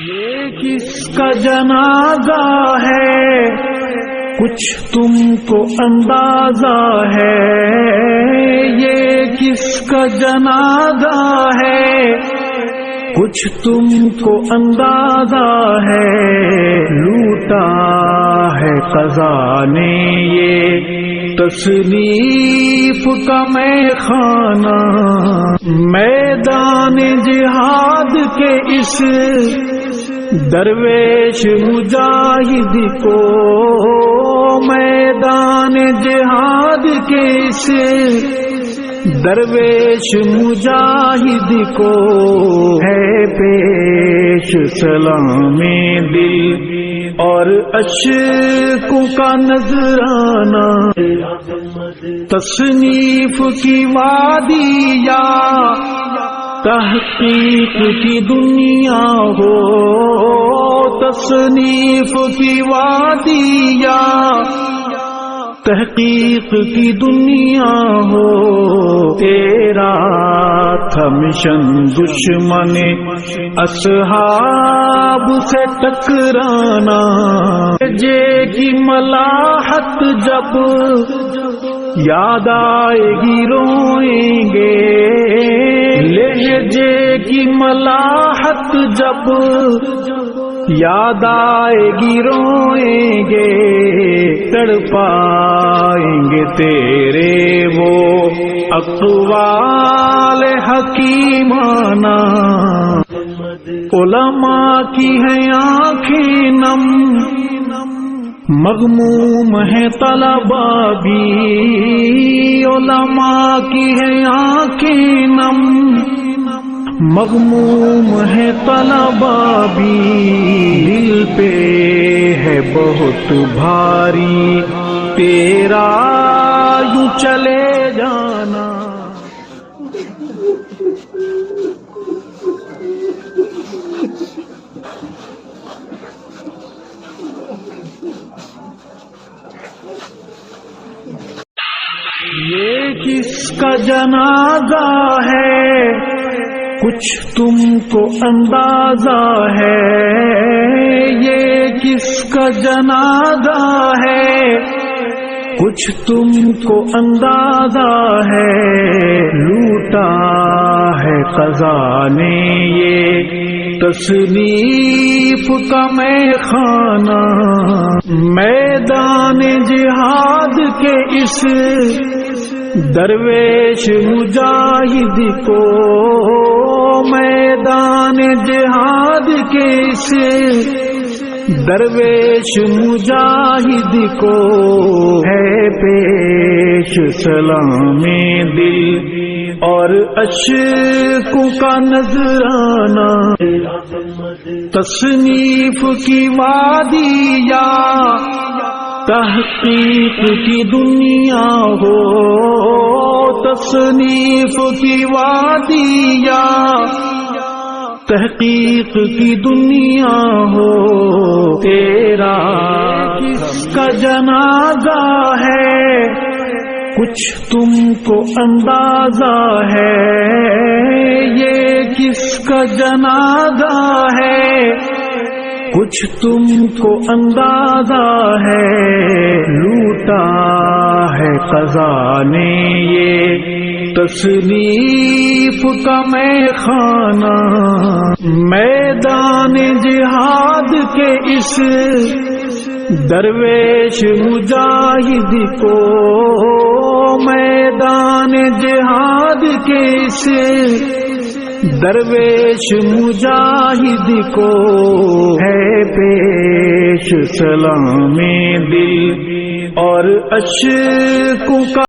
یہ کس کا جنازہ ہے کچھ تم کو اندازہ ہے، یہ کس کا جنازہ ہے کچھ تم کو اندازہ ہے، لوٹا ہے قضا نے یہ تصنیف کا میخانہ، میدان جہاد کے اس درویش مجاہد کو، میدان جہاد کے اس درویش مجاہد کو ہے پیش سلام دل اور اشکوں کا نذرانہ، تصنیف کی وادی یا تحقیق کی دنیا ہو، تصنیف کی وادی یا تحقیق کی دنیا ہو، تیرا تھا مشن دشمن اصحاب سے ٹکرانا، جے کی ملاحت جب یاد آئے گی روئیں گے، لہجے کی ملاحت جب یاد آئے گی روئیں گے، تڑپائیں گے تیرے وہ اقوال حکیمانہ، علماء کی ہیں آنکھیں نم، مغموم ہے طلبا بھی، علماء کی ہیں آنکھیں نم، مغموم ہے طلبا بھی، دل پہ ہے بہت بھاری تیرا یوں چلے جانا۔ یہ کس کا جنازہ ہے کچھ تم کو اندازہ ہے، یہ کس کا جنازہ ہے کچھ تم کو اندازہ ہے، لوٹا ہے قضا نے یہ تصنیف کا میخانہ، میدان جہاد کے اس درویش مجاہد کو، میدان جہاد کے اس درویش مجاہد کو ہے پیش سلام دل اور اشکوں کا نذرانہ، تصنیف کی وادی یا تحقیق کی دنیا ہو، تصنیف کی وادی یا تحقیق کی دنیا ہو، تیرا کس کا جنازہ ہے کچھ تم کو اندازہ ہے، یہ کس کا جنازہ ہے کچھ تم کو اندازہ ہے، لوٹا ہے قضا نے یہ تصنیف کا میخانہ، میدان جہاد کے اس درویش مجاہد کو، میدان جہاد کے اس درویش مجاہد کو ہے پیش سلام دل اور اشکوں کا